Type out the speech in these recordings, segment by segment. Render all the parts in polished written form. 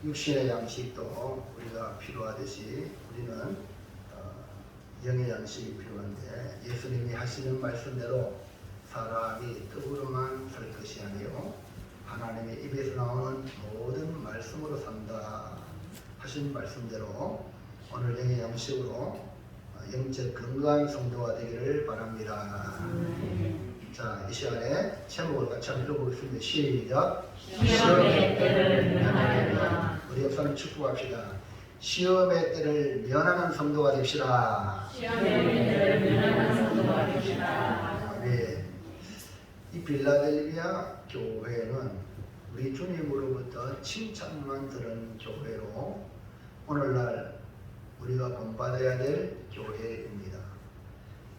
육신의 양식도 우리가 필요하듯이 우리는 영의 양식이 필요한데, 예수님이 하시는 말씀대로 사람이 떡으로만 살 것이 아니요 하나님의 입에서 나오는 모든 말씀으로 산다 하신 말씀대로 오늘 영의 양식으로 영적 건강한 성도가 되기를 바랍니다. 자, 이 시간에 제목을 같이 한번 읽어보겠습니다. 시작. 시험의 때를 면하여라. 우리 옆사람 축복합시다. 시험의 때를 면하는 성도가 됩시다. 시험의 때를 면하는 성도가 됩시다. 네. 이 빌라델비아 교회는 우리 주님으로부터 칭찬만 들은 교회로 오늘날 우리가 본받아야 될 교회입니다.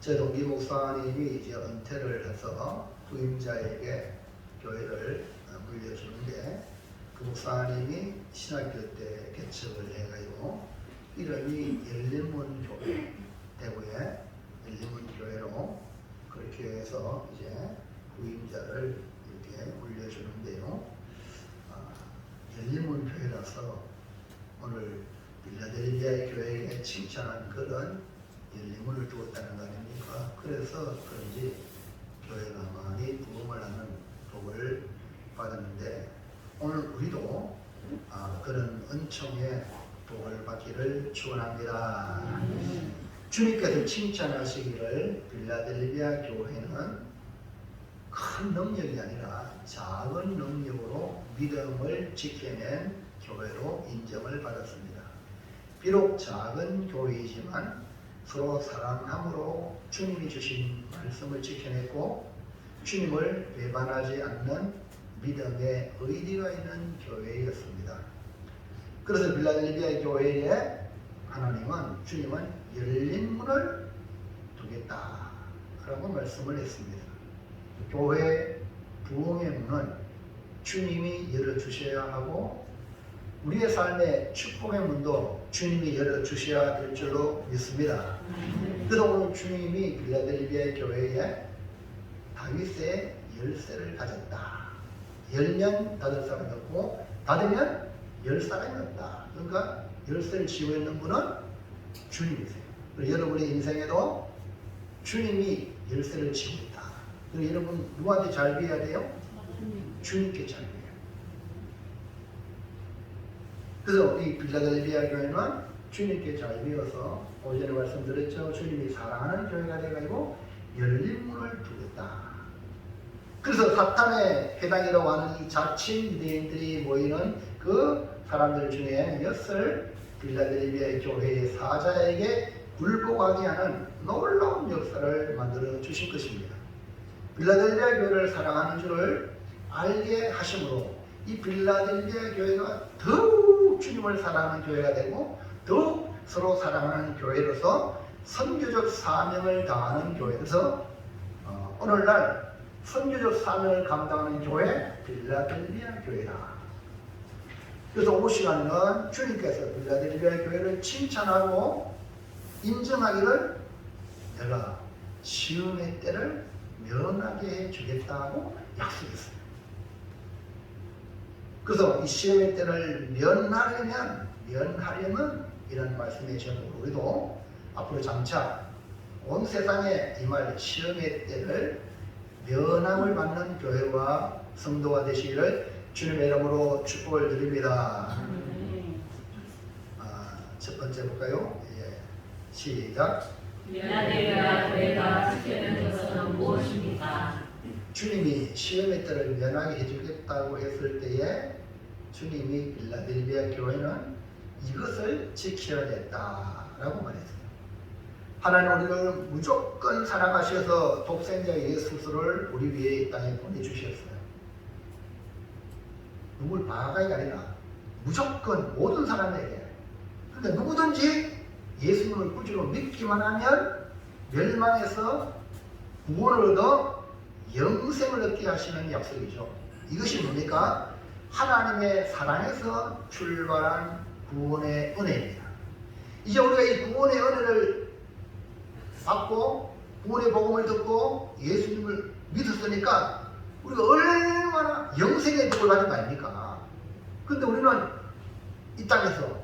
제 동기 목사님이 이제 은퇴를 해서 부임자에게 교회를 물려주는데, 그 목사님이 신학교 때 개척을 해가지고 이름이 열린문 교회, 대구의 열린문 교회로 그렇게 해서 이제 부임자를 이렇게 물려주는데요. 열린문 교회라서 오늘 빌라델비아 교회에 칭찬한 그런 열린문을 두었다는 거 아닙니까? 그래서 그런지 교회가 많이 부흥을 하는 복을 받았는데, 오늘 우리도 그런 은총의 복을 받기를 축원합니다. 주님께서 칭찬하시기를 빌라델비아 교회는 큰 능력이 아니라 작은 능력으로 믿음을 지켜낸 교회로 인정을 받았습니다. 비록 작은 교회이지만 서로 사랑함으로 주님이 주신 말씀을 지켜냈고 주님을 배반하지 않는 믿음의 의리가 있는 교회였습니다. 그래서 빌라델비아 교회에 주님은 열린 문을 두겠다라고 말씀을 했습니다. 교회 부흥의 문은 주님이 열어주셔야 하고 우리의 삶의 축복의 문도 주님이 열어주셔야 될 줄로 믿습니다. 그래서 오늘 주님이 빌라델비아 교회에 다윗의 열쇠를 가졌다. 열면 닫을 사람이 없고 닫으면 열 사람이 없다. 그러니까 열쇠를 쥐고 있는 분은 주님이세요. 그리고 여러분의 인생에도 주님이 열쇠를 쥐고 있다. 그리고 여러분 누구한테 잘 비해야 돼요? 주님께 잘 비해요. 그래서 이 빌라델비아 교회는 주님께 잘 비어서 오전에 말씀드렸죠. 주님이 사랑하는 교회가 되어가지고 열린 문을 두겠다. 그래서 사탄의 해당이라고 하는 이 자칭 유대인들이 모이는 그 사람들 중에 몇을 빌라델비아 교회의 사자에게 굴복하게 하는 놀라운 역사를 만들어 주신 것입니다. 빌라델비아 교회를 사랑하는 줄을 알게 하심으로 이 빌라델비아 교회가 더욱 주님을 사랑하는 교회가 되고 더욱 서로 사랑하는 교회로서 선교적 사명을 다하는 교회에서 오늘날 선교적 사명을 감당하는 교회 빌라델비아 교회다. 그래서 오늘 시간에는 주님께서 빌라델비아 교회를 칭찬하고 인정하기를 내가 시험의 때를 면하게 해주겠다고 약속했어요. 그래서 이 시험의 때를 면하려면 이런 말씀의 제목으로 우리도 앞으로 장차 온 세상에 임할 시험의 때를 면함을 받는 교회와 성도가 되시기를 주님의 이름으로 축복을 드립니다. 첫 번째 볼까요? 예. 시작. 빌라델비아 교회가 지켜낸 것은 무엇입니까? 주님이 시험의 때를 면하게 해주겠다고 했을 때에 주님이 빌라델비아 교회는 이것을 지켜야 됐다라고 말했어요. 하나님 우리를 무조건 사랑하셔서 독생자 예수를 우리 위에 이 땅에 보내주셨어요. 누굴 바라가기가 아니라 무조건 모든 사람에게. 그러니까 누구든지 예수님을 구주로 믿기만 하면 멸망해서 구원을 얻어 영생을 얻게 하시는 약속이죠. 이것이 뭡니까? 하나님의 사랑에서 출발한 구원의 은혜입니다. 이제 우리가 이 구원의 은혜를 받고 구원의 복음을 듣고 예수님을 믿었으니까 우리가 얼마나 영생의 복을 받은 거 아닙니까? 근데 우리는 이 땅에서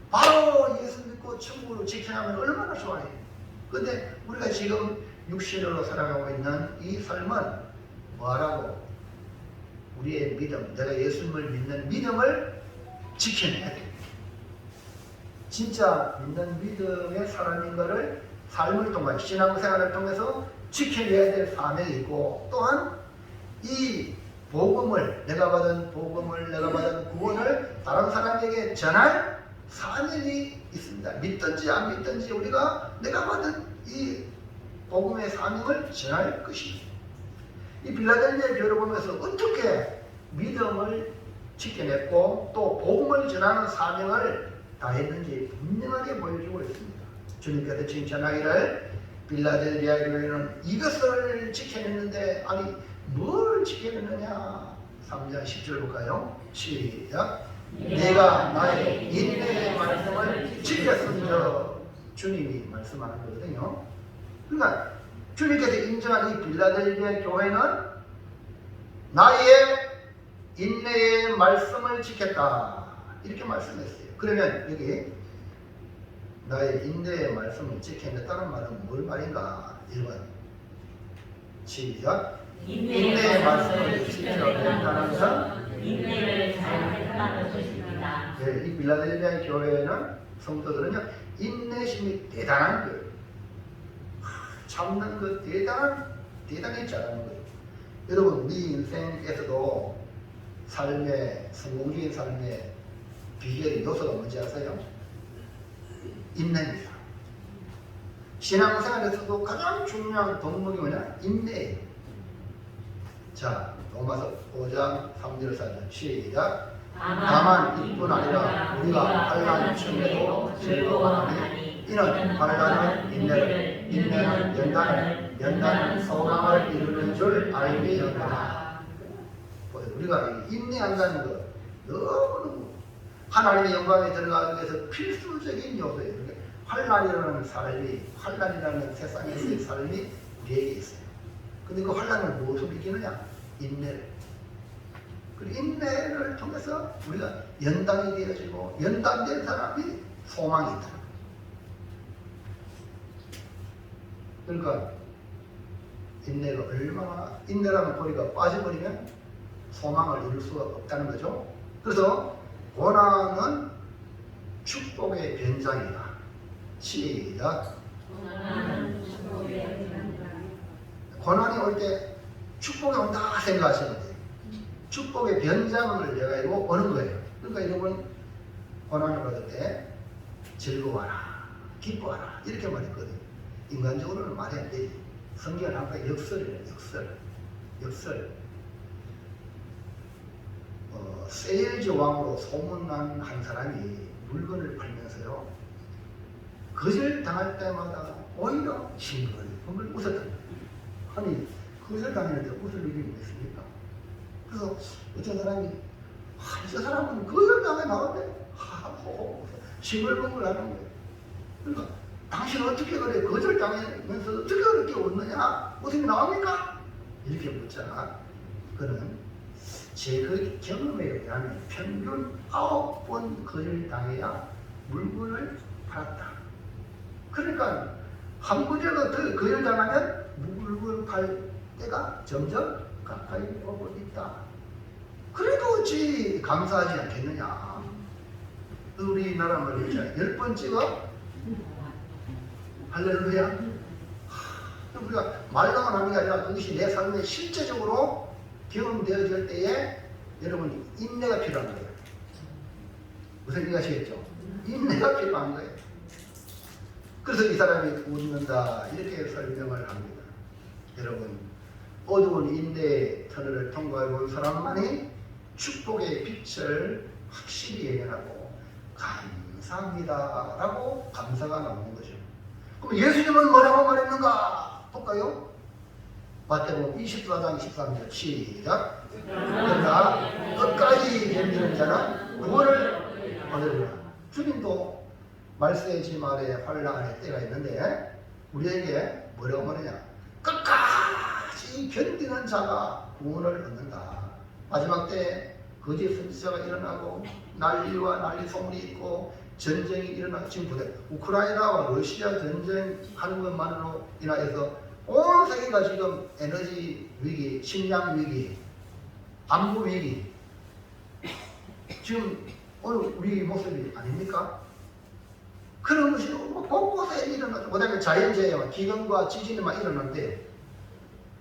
바로 예수 믿고 천국으로 직행하면 얼마나 좋아요. 근데 우리가 지금 육신으로 살아가고 있는 이 삶은 뭐하라고? 우리의 믿음, 내가 예수님을 믿는 믿음을 지켜내야 돼. 진짜 믿는 믿음의 사람인 것을 삶을 통해 신앙생활을 통해서 지켜내야 될 사명이 있고, 또한 이 복음을 내가 받은 구원을 다른 사람에게 전할 사명이 있습니다. 믿든지 안 믿든지 우리가 내가 받은 이 복음의 사명을 전할 것입니다. 이 빌라델비아 교회를 보면서 어떻게 믿음을 지켜냈고 또 복음을 전하는 사명을 다했는지 분명하게 보여주고 있습니다. 주님께서 칭찬하기를 빌라델비아 교회는 이것을 지켜냈는데, 아니 뭘 지켜냈느냐. 3장 10절 볼까요? 시작. 내가 나의 인내의 말씀을 지켰음저. 주님이 말씀하는 거거든요. 그러니까 주님께서 인정한 이 빌라델비아 교회는 나의 인내의 말씀을 지켰다, 이렇게 말씀했어요. 그러면 여기 나의 인내의 말씀을 지켜냈다는 말은 뭘 말인가? 1번 시작. 인내의 말씀을 지켜낸다는 것은 인내를 잘했다는 것입니다. 네, 이 빌라델비아 교회는 성도들은요, 인내심이 대단한 거예요. 참는 그 대단히 잘하는 거예요. 여러분, 우리 인생에서도 삶의, 성공적인 삶의 비결의 요소가 뭔지 아세요? 인내입니다. 신앙생활에서도 가장 중요한 덕목이 뭐냐? 인내예요. 자, 로마서 5장 3절 4절 시작. 다만 이뿐 아니라 우리가 환난 중에도 즐거워하니 이는 환난은 인내를, 인내는 연단을, 연단은 소망을 이루는 줄 알게 되었다. 우리가 인내한다는 것 너무 하나님의 영광에 들어가기 위해서 필수적인 요소예요. 환난이라는 삶이, 환난이라는 세상에서의 삶이 우리에게 있어요. 근데 그 환난을 무엇으로 이기느냐? 인내를. 그 인내를 통해서 우리가 연단이 되어지고, 연단된 사람이 소망이 있다. 그러니까 인내가 얼마나, 인내라는 고리가 빠져버리면 소망을 이룰 수가 없다는 거죠. 그래서 고난은 축복의 변장이다. 시작. 고난이 올 때 축복이 온다 생각하시면 돼요. 축복의 변장을 내가 이거 오는 거예요. 그러니까 여러분, 고난을 받을 때 즐거워하라, 기뻐하라, 이렇게 말했거든요. 인간적으로는 말이 안 되지. 성경은 항상 역설이에요. 역설. 세일즈 왕으로 소문난 한 사람이 물건을 팔면서요, 거절 당할 때마다 오히려 싱글벙글 웃었던 거예요. 아니, 거절 당했는데 웃을 일이 뭐 있습니까? 그래서 어떤 사람이, 저 사람은 거절 당해 나왔네, 싱글벙글 하는 거예요. 그러니까 당신은 어떻게 그래, 거절 당하면서 어떻게 그렇게 웃느냐, 웃음이 나옵니까? 이렇게 묻잖아. 그는 제 그 경험에 의하면 평균 9번 거절 당해야 물건을 팔았다. 그러니까 한 번이라도 더 거절 당하면 물건을 팔 때가 점점 가까이 오고 있다. 그래도 어찌 감사하지 않겠느냐. 우리나라 말로 10번 찍어 할렐루야. 우리가 말로만 하는 게 아니라 그것이 내 삶에 실제적으로 경험되어질 때에 여러분, 인내가 필요한 거예요. 무슨 얘기 하시겠죠? 인내가 필요한 거예요. 그래서 이 사람이 웃는다, 이렇게 설명을 합니다. 여러분, 어두운 인내의 터널을 통과해 본 사람만이 축복의 빛을 확실히 예견하고 감사합니다 라고 감사가 나오는 거죠. 그럼 예수님은 뭐라고 말했는가 볼까요? 마태복음 24장 23절 시작. 그러나 끝까지 견디는 자는 구원을 얻으리라. 주님도 말세의 지 말에 환난의 때가 있는데 우리에게 뭐라고 말하냐? 끝까지 견디는 자가 구원을 얻는다. 마지막 때 거짓 선지자가 일어나고 난리와 난리 소문이 있고 전쟁이 일어나고 지금 보세요. 우크라이나와 러시아 전쟁하는 것만으로 인하여서 온 세계가 지금 에너지 위기, 식량 위기, 안보 위기 지금 오늘 우리 모습이 아닙니까? 그런 것이 곳곳에 일어나죠. 그 다음에 자연재해와 기근과 지진이 막 일어나는데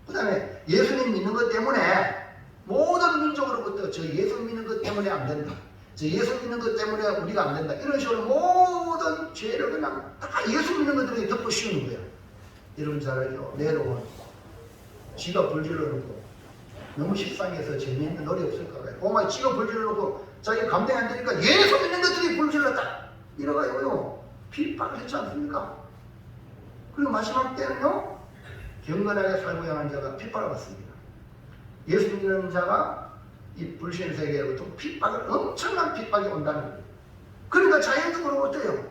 그 다음에 예수님 믿는 것 때문에 모든 민족으로부터 저 예수 믿는 것 때문에 안 된다. 저 예수 믿는 것 때문에 우리가 안 된다. 이런 식으로 모든 죄를 그냥 다 예수 믿는 것들이 덮어 씌우는 거예요. 여러분 잘 알죠? 내려온 지가 불질러 놓고 너무 식상해서 재미있는 노래 없을까 봐요. 고마워 지가 불질러 놓고 자기가 감당이 안 되니까 예수 믿는 것들이 불질렀다. 이래가지고요 핍박을 했지 않습니까? 그리고 마지막 때는요 경건하게 살고 향한 자가 핍박을 받습니다. 예수 믿는 자가 이 불신 세계로부터 핍박을 엄청난 핍박이 온다는 거예요. 그러니까 자연적으로 어때요?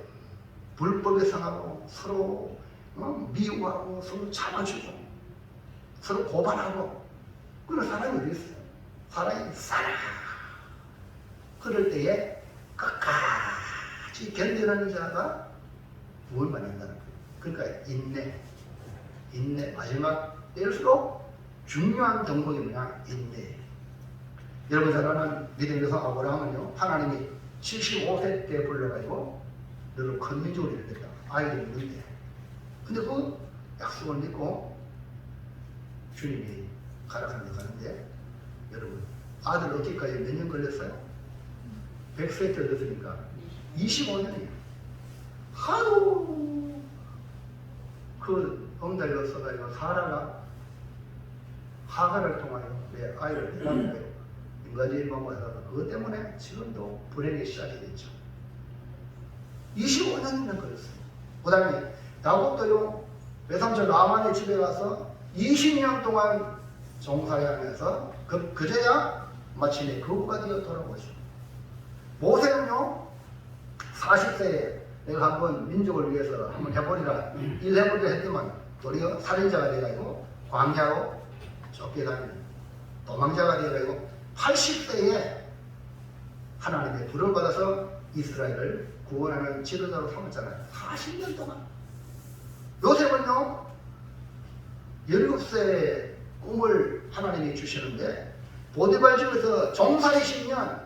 불법에 상하고 서로 미워하고 서로 잡아주고 서로 고발하고 그런 사람이 어디 있어요? 사람이 살아. 그럴 때에 끝까지 견디는 자가 구원 받는다는 거예요. 그러니까 인내 마지막 때일수록 중요한 덕목이 뭐냐? 인내. 여러분 잘 아는 믿음의 성 아브라함은요 하나님이 75세 때 불러가지고 너를 큰 민족으로 이루겠다. 아이들이 있는데 근데 그 약속을 믿고 주님이 가는데 여러분 아들 얻기까지 몇 년 걸렸어요? 100세 때 얻었으니까 25년이에요. 하도 그 응달로 써가지고 사라가 하가를 통하여 내 아이를 내라는 거예요. 인간적인 방법에서 그것 때문에 지금도 불행이 시작이 됐죠. 25년이나 걸렸어요. 그 다음에 야곱도요 외삼촌 라만의 집에 가서 20년 동안 종사하면서 그제야 마침내 거부가 되어 돌아오죠. 모세는요 40세에 내가 한번 민족을 위해서 한번 해보리라 일 해보리라 했더만 도리어 살인자가 되어가지고 광야로 쫓겨다니는 도망자가 되어가지고 80세에 하나님의 부름을 받아서 이스라엘을 구원하는 지도자로 삼았잖아요. 40년 동안. 요셉은요 17세에 꿈을 하나님이 주시는데 보디발 집에서 종살이 10년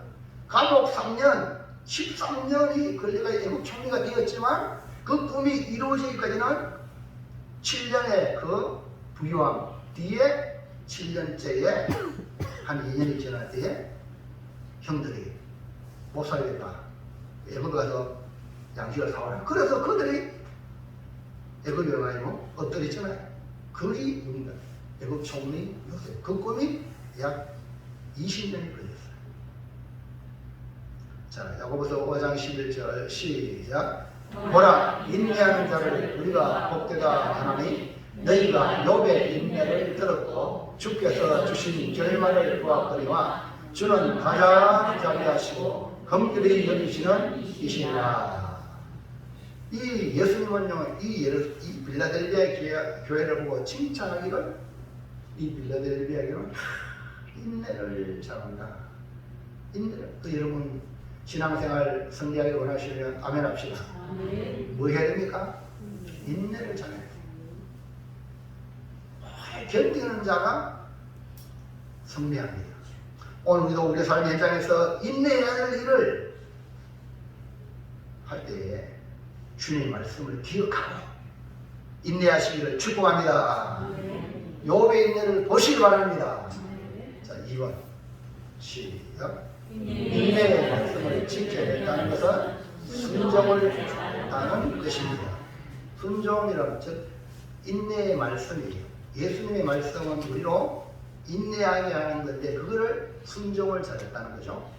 감옥 3년 13년이 걸려가 애국 총리가 되었지만 그 꿈이 이루어지기까지는 7년의 그 부유함 뒤에 7년째에 한 2년이 지날 때에 형들이 못 살겠다. 애굽에 가서 양식을 사오라. 그래서 그들이 애굽에 가지고 엎드렸잖아요. 그게 누군가? 애굽 총리 요셉. 그 꿈이 약 20년이 걸렸어요. 자, 야고보서 5장 11절 시작. 보라, 인내하는 자를 우리가 복되다 하나니 너희가 욥의 인내를 들었고 주께서 주신 결말을 보았거니와 주는 가장 자비하시고 긍휼히 여기시는 이시니라. 이 예수님은요 이 빌라델비아 교회를 보고 칭찬하기를 이 빌라델비아 교회는 인내를 잘한다. 인내를. 여러분 신앙생활 성리하기 원하시면 아멘 합시다. 뭐 해야 됩니까? 인내를 잘해야 돼요. 견디는 자가 승리합니다. 오늘 우리도 우리 삶의 현장에서 인내해야 할 일을 할 때에 주님의 말씀을 기억하고 인내하시기를 축복합니다. 욥의 인내를 보시기 바랍니다. 자, 2번 시작. 인내의 말씀을 지켜냈다는 것은 순종을 했다는 것입니다. 순종이라는 즉 인내의 말씀이에요. 예수님의 말씀은 우리로 인내하게 하는 건데 그거를 순종을 잘했다는 거죠.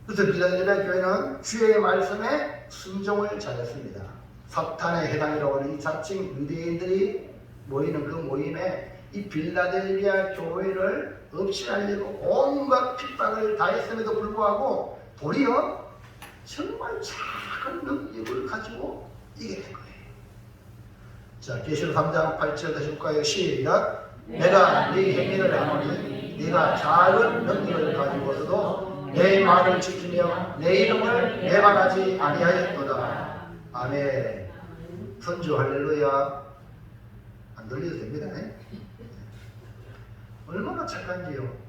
그래서 빌라델비아 교회는 주의 말씀에 순종을 잘했습니다. 사탄의 해당이라고 하는 이 자칭 유대인들이 모이는 그 모임에 이 빌라델비아 교회를 없애하려고 온갖 핍박을 다했음에도 불구하고 도리어 정말 작은 능력을 가지고 이겨낸 거예요. 자, 계시록 3장 8절 다시 볼까요? 시작. 내가 네 행위를 아노니 네가 작은 능력을 가지고서도 내 말을 지키며 내 이름을 배반하지 아니하였도다. 아멘. 선주 할렐루야. 안 들려도 됩니다. 얼마나 착한지요.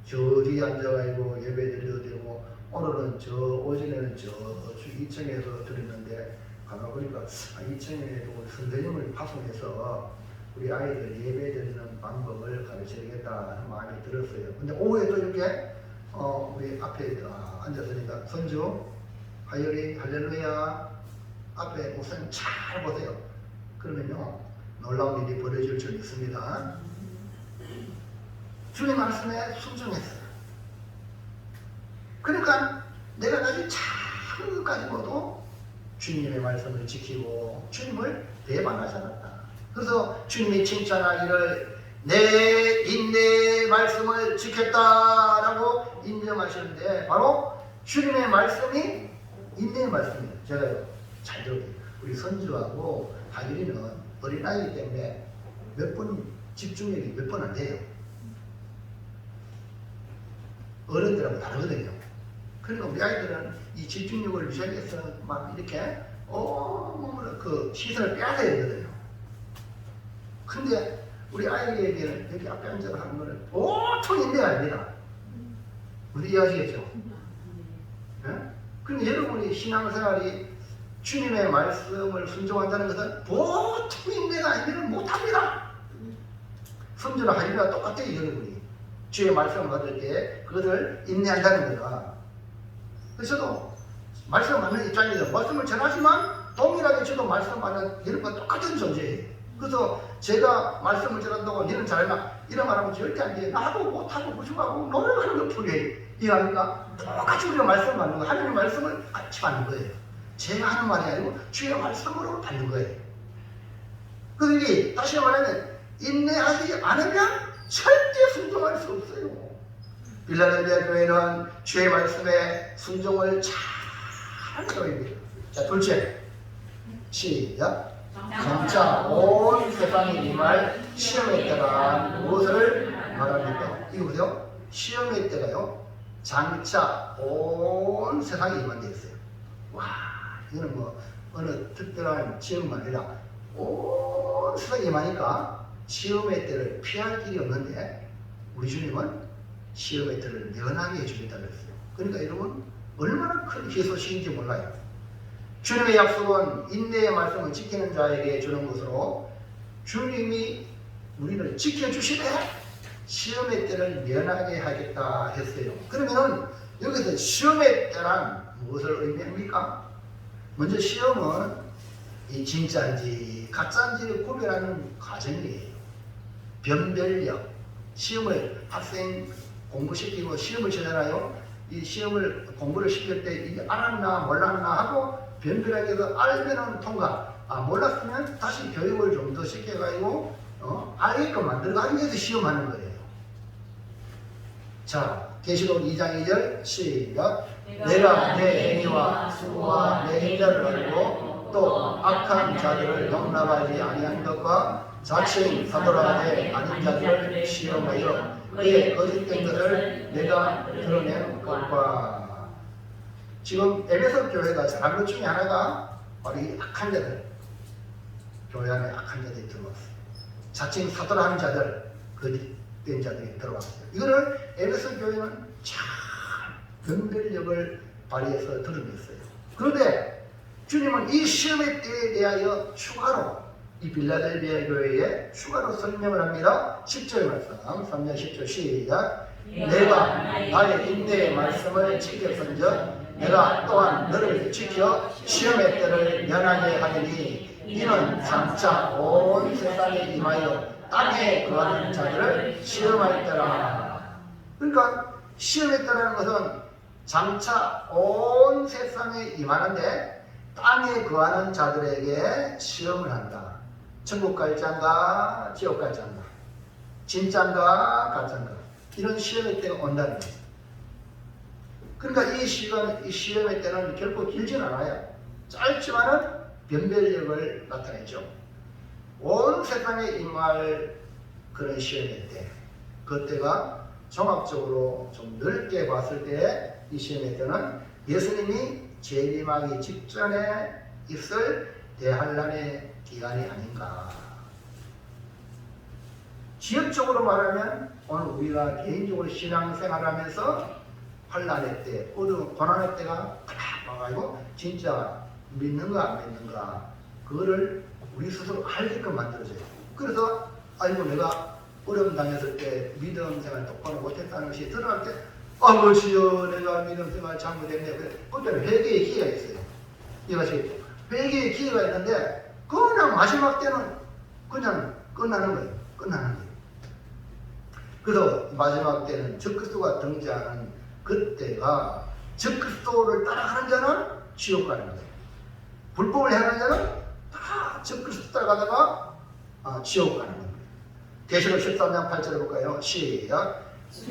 저기 앉아가지고 예배 드려도 되고, 오늘은 오전에는 저 2층에서 드렸는데 가만 보니까 2층에도 우리 선생님을 파송해서 우리 아이들 예배 드리는 방법을 가르쳐야겠다 하는 마음이 들었어요. 근데 오후에 또 이렇게 우리 앞에 앉았으니까 선주 하열이 할렐루야 앞에 우선 잘 보세요. 그러면요 놀라운 일이 벌어질 줄 믿습니다. 주님 말씀에 순종했어요. 그러니까 내가 가진 작은 것 가지고도 주님의 말씀을 지키고 주님을 배반하지 않았다. 그래서 주님이 칭찬하기를 내 인내의 말씀을 지켰다라고 인정하시는데 바로 주님의 말씀이 인내의 말씀이에요. 제가요 잘 들어요. 우리 선주하고 하길이는 어린아이기 때문에 몇 번 집중력이 몇 번 안 돼요. 어른들하고 다르거든요. 그러니까 우리 아이들은 이 집중력을 유지하기 위해서 막 이렇게 그 시선을 빼앗아야 되거든요. 근데 우리 아이에게는 여기 앞에 앉아서 하는 거는 보통 인내가 아닙니다. 우리 이해하시겠죠? 네? 근데 여러분이 신앙생활이 주님의 말씀을 순종한다는 것은 보통 인내가 아니면 못합니다. 선주나 하기나 똑같아요. 여러분이 주의 말씀을 받을 때 그것을 인내한다는 거다. 그래서 저도 말씀 받는 입장에서 말씀을 전하지만 동일하게 저도 말씀 받는 여러분과 똑같은 존재예요. 그래서 제가 말씀을 전한다고 너는 잘했나 이런 말하면 절대 안 돼요. 나도 못하고 부족하고 노력하는 것 뿐이에요. 이해합니까? 똑같이 우리가 말씀 받는 거 하나님의 말씀을 같이 받는 거예요. 제가 하는 말이 아니고 주의 말씀으로 받는 거예요. 그래서 이게 다시 말하면 인내하지 않으면 절대 순종할 수 없어요. 빌라델비아 교회는 주의 말씀에 순종을 잘 하는 교회입니다. 자, 둘째 시작. 장차 온 세상이 임할 시험의 때가 무엇을 말합니까? 이거 보세요. 시험의 때가요 장차 온 세상이 임한데 있어요. 와, 이거는 뭐 어느 특별한 지역만 아니라 온 세상이 임하니까 시험의 때를 피할 길이 없는데 우리 주님은 시험의 때를 면하게 해주겠다고 했어요. 그러니까 여러분 얼마나 큰 희소식인지 몰라요. 주님의 약속은 인내의 말씀을 지키는 자에게 주는 것으로 주님이 우리를 지켜주시되 시험의 때를 면하게 하겠다 했어요. 그러면 여기서 시험의 때란 무엇을 의미합니까? 먼저 시험은 이 진짜인지 가짜인지를 구별하는 과정이에요. 변별력. 시험을 학생 공부시키고 시험을 치잖아요. 이 시험을 공부를 시킬 때 이게 알았나 몰랐나 하고 변별하게 해서 알면은 통과, 몰랐으면 다시 교육을 좀 더 시켜가지고 알게끔 만들어가기 위해서 시험하는 거예요. 자, 계시록 2장 2절 시작. 내가 내 행위와 수고와 내 행자를 알고 또 악한 자들을 용납하지 아니한 것과 자칭 사도라되 아닌 자들을 시험하여 그의 거짓된 것을 내가 드러낸 것과. 지금 에베소 교회가 잘한 것 중에 하나가 바로 이 악한 자들, 교회 안에 악한 자들이 들어왔어요. 자칭 사도라는 자들, 거짓된 자들이 들어왔어요. 이거를 에베소 교회는 잘 변별력을 발휘해서 드러냈어요. 그런데 주님은 이 시험의 때에 대하여 추가로 이 빌라델비아 교회에 추가로 설명을 합니다. 10절 말씀, 3장 10절 시작. 내가 나의 인내의 말씀을 지켰은즉 내가 또한 너를 지켜 시험의 때를 면하게 하리니 이는 장차 온 세상에 임하여 땅에 거하는 자들을 시험할 때라. 그러니까 시험의 때라는 것은 장차 온 세상에 임하는데 땅에 거하는 자들에게 시험을 한다. 천국 갈 자인가 지옥 갈 자인가, 진짜인가 가짜인가, 이런 시험의 때가 온다는 거예요. 그러니까 이 시험의 때는 결코 길진 않아요. 짧지만은 변별력을 나타내죠. 온 세상에 임할 그런 시험의 때, 그때가 종합적으로 좀 넓게 봤을 때 이 시험의 때는 예수님이 재림하기 직전에 있을 대환란의 기간이 아닌가. 지역적으로 말하면 오늘 우리가 개인적으로 신앙생활하면서 환란의 때, 어두운 고난의 때가 딱 와가지고 진짜 믿는가 안 믿는가 그거를 우리 스스로 알게끔 만들어줘요. 그래서 아이고 내가 어려움 당했을 때 믿음 생활 똑바로 못했다는 것이 드러날 때 아버지여 내가 믿음 생활 잘못했네. 그때는 회개의 기회가 있어요. 이해가시겠죠? 회개의 기회가 있는데 그냥 마지막 때는 그냥 끝나는 거예요. 끝나는 거예요. 그래서 마지막 때는 적그리스도가 등장하는 그때가 적그리스도를 따라가는 자는 지옥 가는 거예요. 불법을 행하는 자는 다 적그리스도 따라가다가 지옥 가는 겁니다. 계시록 13장 8절을 볼까요? 시작.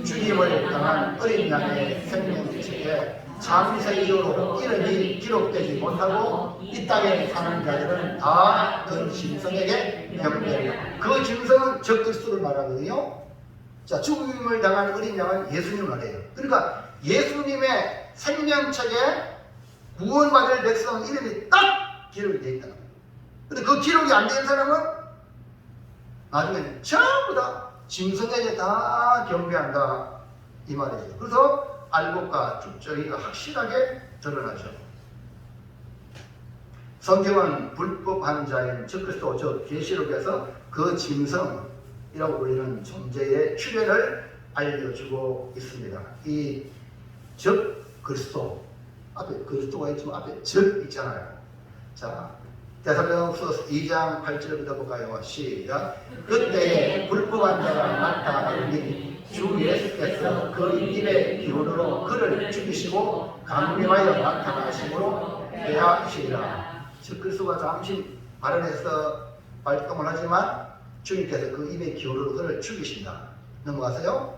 주님을 향한 어린 양의 생명책에 잠세 이후로 이름이 기록되지 못하고 이 땅에 사는 자들은 다 그 짐승에게 명령해요. 그 짐승은 적그리스도를 말하거든요. 자, 죽음을 당한 어린 양은 예수님을 말해요. 그러니까 예수님의 생명책에 구원받을 백성 이름이 딱 기록이 되어 있다는 거예요. 근데 그 기록이 안 된 사람은 나중에는 전부 다 짐승에게 다 경배한다 이 말이에요. 그래서 알곡과 죽정이가 확실하게 드러나죠. 성경은 불법한 자인 적그리스도 즉 계시록에서 그 짐승이라고 불리는 존재의 출현을 알려주고 있습니다. 이 적그리스도 앞에 그리스도가 있지만 앞에 적 있잖아요. 자, 데살로니가서 2장 8절부터 볼까요? 시작. 그때에 불법한 자가 나타나니 주 예수께서 그 입의 기운으로 그를 죽이시고 강림하여 나타나심으로 회하시리라. 즉 그리스도가 잠시 발언해서 발동을 하지만 주님께서 그 입의 기운으로 그를 죽이신다. 넘어가세요.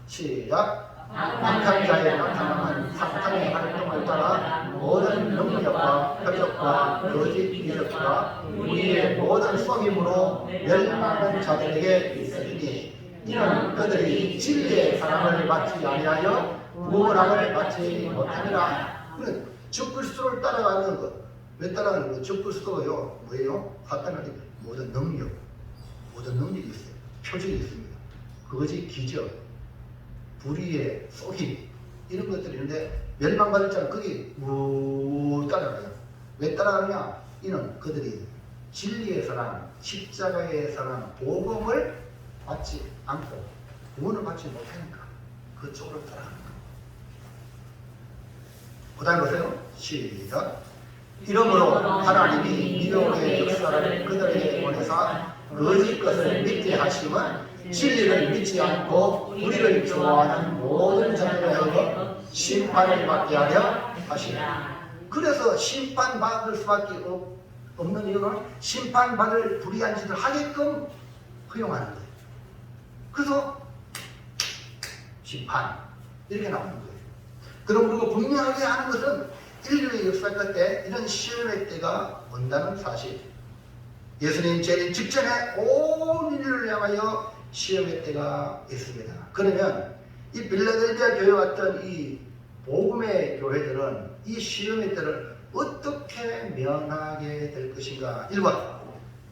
시작. 악한 자의 나타나는 사탄의 활동을 따라 모든 능력과 표적과 거짓 기적과 우리의 모든 속임으로 멸망하는 자들에게 있으니 이는 그들이 진리의 사랑을 받지 아니하여 구원함을 받지 못하니라. 적그리스도를 따라가는 것. 왜 따라가는 것? 적그리스도요 뭐예요? 사탄의 모든 능력이 있어요. 표적이 있습니다. 거짓 기적, 불의의 속임 이런 것들이 있는데 멸망받을 자는 거기 따라가요. 왜 따라가느냐? 이는 그들이 진리의 사랑, 십자가의 사랑, 복음을 받지 않고 구원을 받지 못하니까 그쪽으로 따라가는 거예요. 그 다음 보세요. 시작. 이러므로 하나님이 미혹의 역사를 그들에게 보내사 거짓 것을 믿게 하심은 진리를 믿지 않고 우리를 좋아하는 모든 자들에 의해 심판을 받게 하려 하시라. 그래서 심판받을 수밖에 없는 이유는 심판받을 불의한 짓을 하게끔 허용하는 거예요. 그래서 심판 이렇게 나오는 거예요. 그럼 우리가 분명하게 하는 것은 인류의 역사 끝에 이런 시험의 때가 온다는 사실. 예수님 재림 직전에 온 인류를 향하여 시험의 때가 있습니다. 그러면 이 빌라델비아 교회 같은 이 복음의 교회들은 이 시험의 때를 어떻게 면하게 될 것인가? 1번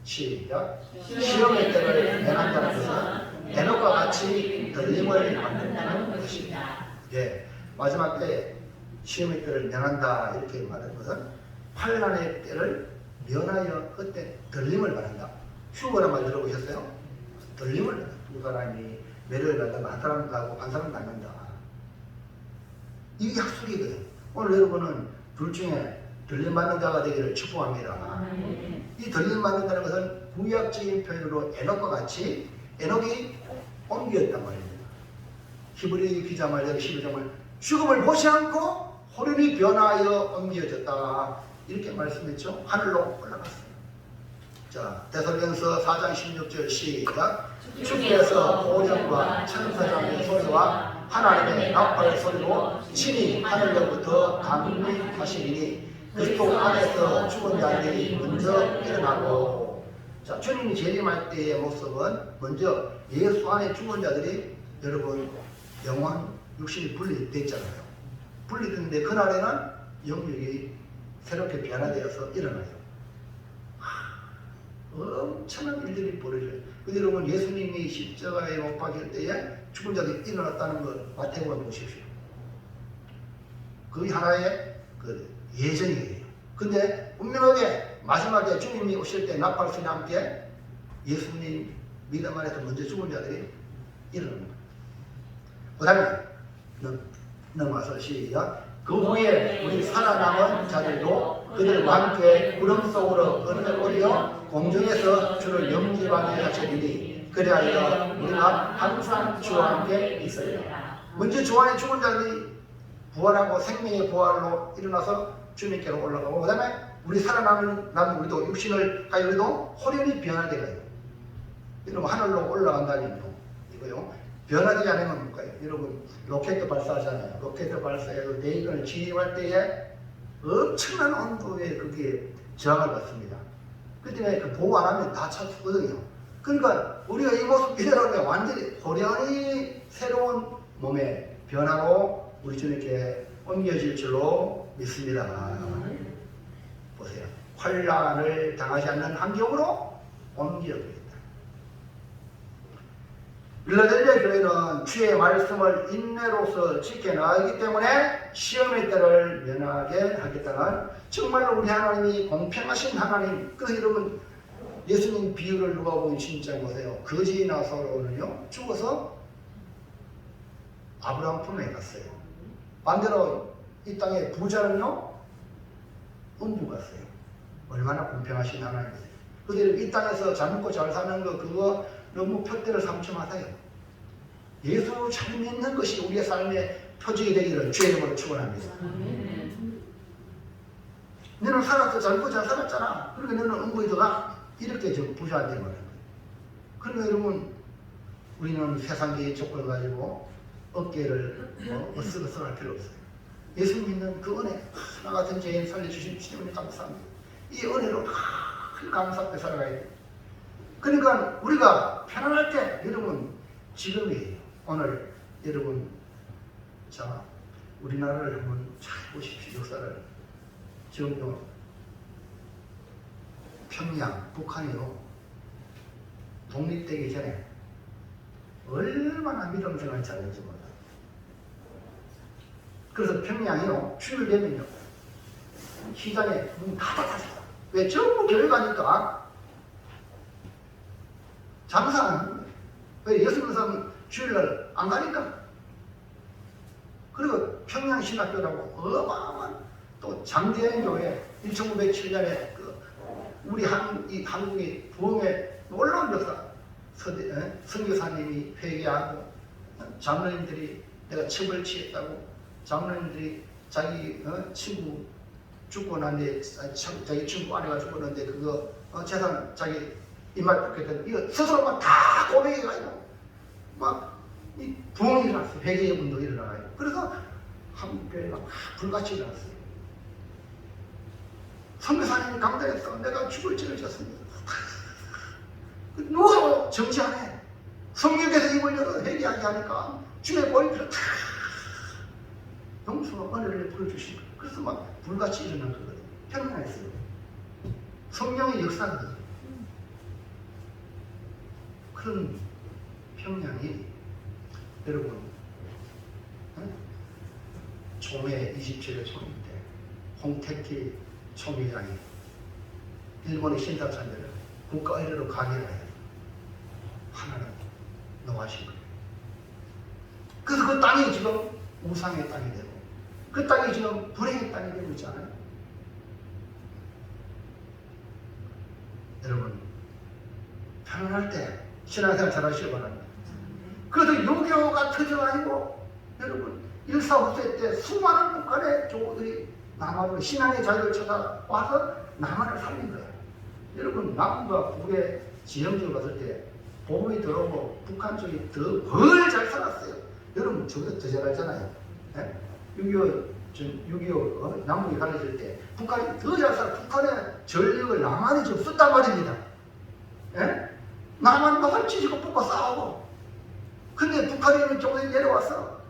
시작. 시험의 때를 면한다는 것은 에녹과 같이 들림을 만든다는 것입니다. 예, 마지막 때 시험의 때를 면한다 이렇게 말하는 것은 환난의 때를 면하여 그때 들림을 받는다. 휴거란 말 들어보셨어요? 들림을 받는다. 두 사람이 매를 받다가 한 사람 가고 한 사람 받는다. 이게 약속이거든. 오늘 여러분은 둘 중에 들림 받는 자가 되기를 축복합니다. 이 들림 받는다는 것은 구약적인 표현으로 에녹과 같이 에녹이 옮겼단 말입니다. 히브리 기자 말대로 12장을 죽음을 보지 않고 호련히 변화하여 옮겨졌다. 이렇게 말씀했죠. 하늘로 올라갔어요. 자, 데살로니가서 4장 16절 시작. 주께서 보령과 천사장의 소리와 하나님의 나팔 소리로 친히 하늘로부터 강림하시리니 그리스도 안에서 죽은 자들이 먼저 일어나고. 자, 자, 주님이 재림할 때의 모습은 먼저 예수 안에 죽은 자들이 여러분 영혼, 육신이 분리됐잖아요. 분리됐는데 그날에는 영육이 새롭게 변화되어서 일어나요. 엄청난 일들이 벌어져요. 근데 여러분 예수님이 십자가에 못 박힐 때에 죽은 자들이 일어났다는 걸 마태복음에 보십시오. 그게 하나의 그 예정이에요. 근데 분명하게 마지막에 주님이 오실 때 나팔 소리와 함께 예수님 믿음 안에서 먼저 죽은 자들이 일어납니다. 그 다음에 넘어가서 시작. 그 후에 우리 살아남은 자들도 그들과 함께 구름 속으로 올려 공중에서 주를 영접하게 하시리니 그리하여 우리가 항상 주와 함께 있으리라. 먼저 주 안에 죽은 자들이 부활하고 생명의 부활로 일어나서 주님께로 올라가고 그 다음에 우리 살아남은 우리도 육신을 가지고 우리도 호련히 변화되어요. 여러분 하늘로 올라간다는 이거요. 변화되지 않으면 뭘까요? 여러분 로켓 발사하잖아요. 로켓 발사해서 내일을 진입할 때에 엄청난 온도에 그게 저항을 받습니다. 그 때문에 그 보호 안 하면 다 차거든요. 그러니까 우리가 이 모습 이대로는 완전히 호련히 새로운 몸의 변화로 우리 주님께 옮겨질 줄로 믿습니다. 보세요. 환난을 당하지 않는 환경으로 옮겨집니다. 빌라델비아 교회는 주의 말씀을 인내로서 지켜나가기 때문에 시험의 때를 면하게 하겠다는 정말로 우리 하나님이 공평하신 하나님. 그래서 여러분 예수님 비유를 누가 보면 진짜 보세요. 거지 나사로는요 죽어서 아브라함 품에 갔어요. 반대로 이 땅의 부자는요 음부 갔어요. 얼마나 공평하신 하나님이세요. 그래서 이 땅에서 잘 먹고 잘 사는 거 그거 너무 표대를 삼지 마세요. 예수 잘 믿는 것이 우리의 삶의 표적이 되기를 주의 이름으로 축원합니다. 너는 살았어. 잘 먹고 잘 살았잖아. 그러니까 너는 음부에 들어가. 이렇게 좀 부자한테 말하는 거예요. 그러니까 여러분 우리는 세상계의 조건을 가지고 어깨를 어슬어슬할 필요 없어요. 예수 믿는 그 은혜 하나 같은 죄인 살려주신 주님께 감사합니다. 이 은혜로 늘 감사하게 살아가야 돼요. 그러니까 우리가 편안할 때 여러분 지금이에요. 오늘 여러분 자 우리나라를 한번 잘 보십시오. 역사를 지금 평양 북한이요 독립되기 전에 얼마나 믿음 생활 잘했는지 몰라요. 그래서 평양이요 주일 되면요 시장에 문 다 닫았어요. 왜? 전부 교회 가니까 장사하는 거예요. 왜? 예수 믿는 사람은 주일날 안 가니까. 그리고 평양신학교라고 어마어마한 또 장대현 교회 1907년에 우리 한국이 부흥에 놀라운 역사 선교사님이 회개하고 장로님들이 내가 첩을 취했다고 장로님들이 자기 친구 죽고 난데 자기 친구 아내가 죽었는데 그거 재산 자기 입맛 붙겠다 이거 스스로만 다 고백해가지고 막 이 부흥이 일어났어. 회개의 운동이 일어나요. 그래서 한국교회가 막 불같이 일어났어요. 선교사님이 강단에서 내가 죽을 죄를 졌습니다. 누가 정치 안 해. 성령께서 입을 열어 회개하게 하니까 주의 보이표를 용서와 은혜를 풀어주신 거예요. 그래서 막 불같이 일어난 거거든요. 평양에서요. 성령의 역사거든요. 그런 평양이 여러분 총회 27회 총회인데 홍태키 총회장이 일본의 신사참배를 국가의례로 가게를 해요. 하나는 노하신 거예요. 그래서 그 땅이 지금 우상의 땅이 되고 그 땅이 지금 불행의 땅이 되고 있잖아요. 여러분 편안할 때 신앙생활 잘하시기 바랍니다. 그래서 유교가 터져가지고 여러분 1.4 후세 때 수많은 북한의 교우들이 남한으로 신앙의 자유를 찾아와서 남한을 살린 거예요. 여러분 남과 북의 지형적으로 봤을 때 복음이 들어오고 북한 쪽이 더 뭘 잘 살았어요. 여러분 저보다 더 잘하잖아요. 6.25 남북이 갈라질 때 북한이 더 잘 살아. 북한의 전력을 남한이 좀 썼단 말입니다. 예? 나만 막을 찢고 뽑고 싸우고. 근데 북한이 쪽에 내려와서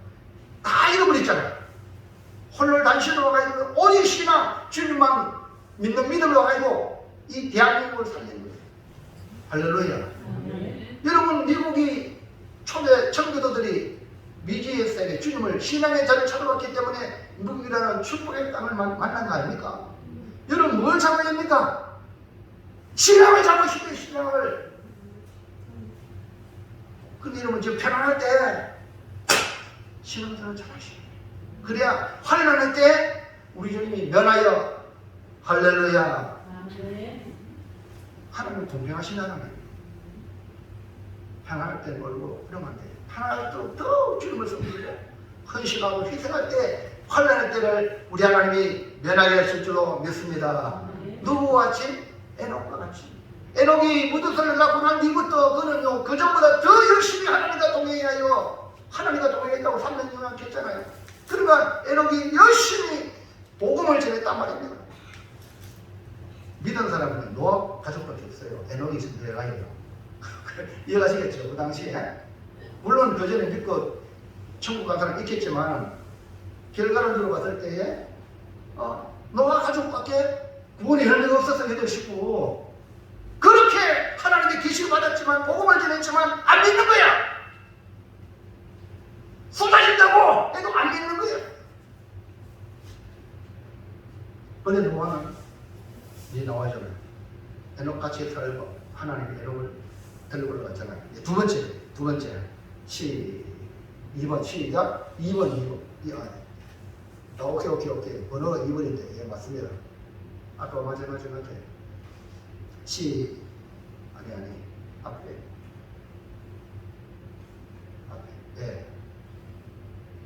다 잃어버렸잖아요. 홀로 단신으로 와가지고 오직 신앙 주님만 믿는 믿음으로 와가지고 이 대한민국을 살린 거예요. 할렐루야. 여러분 미국이 초대 청교도들이 미지에스에게 주님을 신앙의 자리를 찾아왔기 때문에 미국이라는 축복의 땅을 만난 거 아닙니까? 여러분 뭘 잡아야 됩니까? 신앙을 잡으시면 신앙을. 근데 여러분 지금 편안할 때 신앙생활을 잘하시고 그래야 환난할 때 우리 주님이 면하여 할렐루야. 하나님은 공평하신 하나님. 편안할 때 멀고 그러면 안 돼요. 편안할수록 더 주님을 섬기고 헌신하고 희생할 때 환난의 때를 우리 하나님이 면하게 하실 줄로 믿습니다. 누구와 같이? 에녹과 같이. 에녹이 무드선을 낳고 난 뒤부터 그는요 그 전보다 더 열심히 하나님과 동행하여 하나님과 동행했다고 3년 요약했잖아요. 그러니까 에녹이 열심히 복음을 전했단 말입니다. 믿은 사람은 노아 가족밖에 없어요. 에녹이 있으면 들어가요. 이해가시겠죠? 그 당시에 물론 그 전에 믿고 천국 간 사람 있겠지만 결과론적으로 봤을 때에 노아 가족밖에 구원의 혈매가 없어서 믿을 싶고 그렇게 하나님의 계시를 받았지만 복음을 전했지만 안 믿는 거야. 쏟아진다고 해도 안 믿는 거야. 근데 노아는 이제 나와잖아요. 에녹같이 살고 하나님의 에녹을 데리고 올라갔잖아요. 두 번째 2번 시작. 2번. 오케이. 번호가 2번인데 예 맞습니다. 아까 마지막에 아니 앞에 예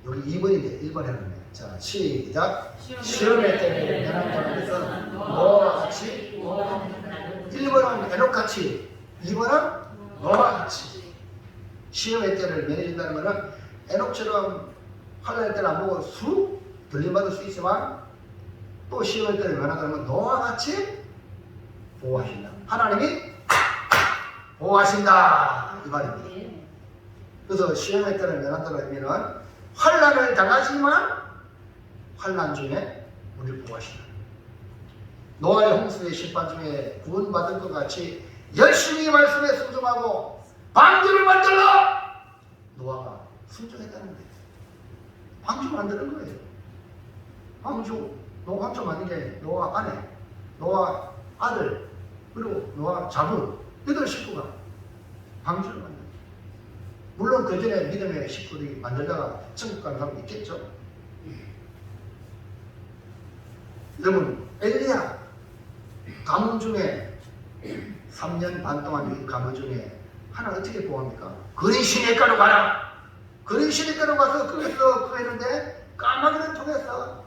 여기 2번인데 1번 해놨네. 자 시작. 시험의 때를 면하는 것은 너와 같이 1번은 에녹같이 2번은 너와 같이 시험의 때를 면해준다는 것은 에녹처럼 환난의 때를 안 보고 쑥 들림받을 수 있지만 또 시험의 때를 면한다는 건 너와 같이 보호하신다. 하나님이 보호하신다 이 말입니다. 그래서 시험의 때를 면한다는 의미는 환난을 당하지만 환난 중에 우리를 보호하신다. 노아의 홍수의 심판 중에 구원받은 것 같이 열심히 말씀에 순종하고 방주를 만들어 노아가 순종했다는 거예요. 방주 만드는 거예요. 방주 만든 게 노아 아내, 노아 아들, 그리고 노아 자손 8식구가 방주를 만든 거예요. 물론 그 전에 믿음의 식구들이 만들다가 천국 가는 사람이 있겠죠. 여러분 엘리야 가문 중에 3년 반 동안 이 가문 중에 하나 어떻게 보합니까? 그린 시내가로 가라. 그린 시내가로 가서 거기서 그 했는데 까마귀를 통해서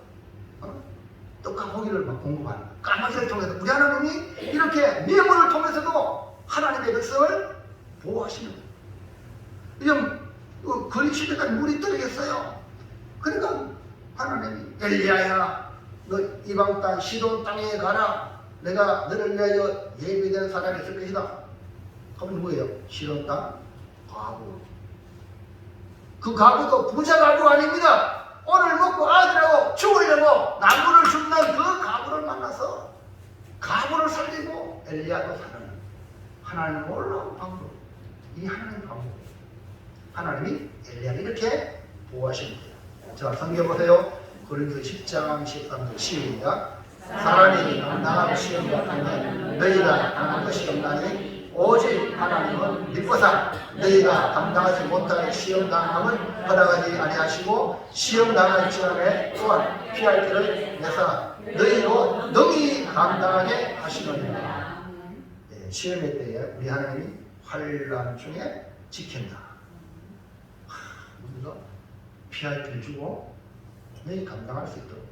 떡과 고기를 막 공급하는 거야. 까마귀를 통해서 우리 하나님이 이렇게 미물을 통해서도 하나님의 백성을 보호하시는 거예요. 지금 그린 시내까지 물이 떨어졌어요. 그러니까 하나님이 엘리야야 너 이방 땅 시돈 땅에 가라. 내가 너를 위하여 예비된 사람이 있을 것이다. 그럼 뭐예요? 시돈 땅 과부. 그 과부도 부자 과부 아닙니다. 오늘 먹고 아들하고 죽으려고 나무를 줍는 그 과부를 만나서 과부를 살리고 엘리야도 사는 하나님은 놀라운 방법. 이 하나님 방법. 하나님이 엘리야를 이렇게 보호하신 거예요. 자, 성경 보세요. 고린도 10장 13절 시작. 사람이 당당한 시험 같으면 너희가 당한 것이 없나니 오직 하나님은 믿고사 너희가 감당하지 못할 시험 당함을 허락하지 아니하시고 시험 당할 시간에 또한 피할 길을 내사 너희로 능히 감당하게 하시느니라. 네, 시험의 때에 우리 하나님이 환난 중에 지킨다. 우리가 피할 길을 주고 너희 감당할 수 있도록.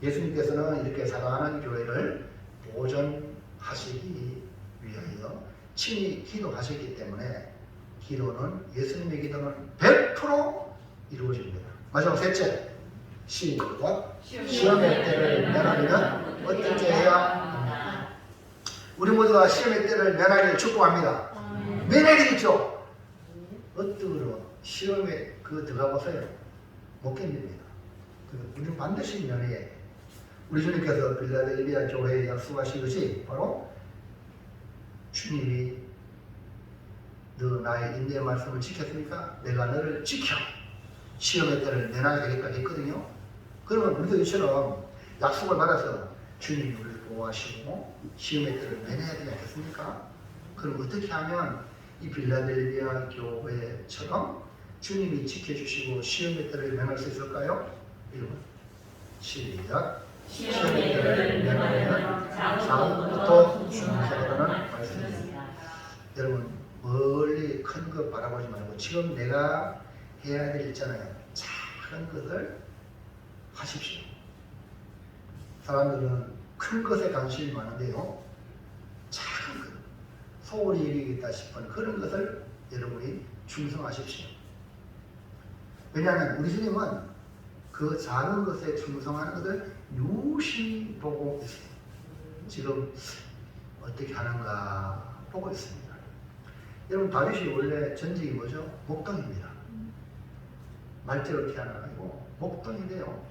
예수님께서는 이렇게 사랑하는 교회를 보존하시기 위하여 친히 기도하셨기 때문에 기도는 예수님의 기도는 100% 이루어집니다. 마지막 셋째 시작. 시험의 때를 면하려면 어떻게 해야 합니까? 우리 모두가 시험의 때를 면하기를 축복합니다. 면해야 되겠죠? 어떻게 시험에 들어가 보세요. 못 견딥니다. 우리는 반드시 면해야 돼. 우리 주님께서 빌라델비아 교회에 약속하신 것이 바로 주님이 너 나의 인내의 말씀을 지켰으니까 내가 너를 지켜 시험의 때를 면하게 되겠다 했거든요. 그러면 우리도 이처럼 약속을 받아서 주님이 우리를 보호하시고 시험의 때를 면해야 되지 않겠습니까? 그럼 어떻게 하면 이 빌라델비아 교회처럼 주님이 지켜주시고 시험의 때를 면할 수 있을까요? 여러분 시작. 시험의 때를 면하면 작은부터 중요하다는 말씀입니다. 여러분 멀리 큰 것 바라보지 말고 지금 내가 해야 될 있잖아요. 작은 것을 하십시오. 사람들은 큰 것에 관심이 많은데요. 작은 것, 소홀히 여기겠다 싶은 그런 것을 여러분이 충성하십시오. 왜냐하면 우리 주님은 그 작은 것에 충성하는 것을 유심히 보고 있어요. 지금 어떻게 하는가 보고 있습니다. 여러분 다윗이 원래 전직이 뭐죠? 목동입니다. 말대로 태어나가지고 목동인데요.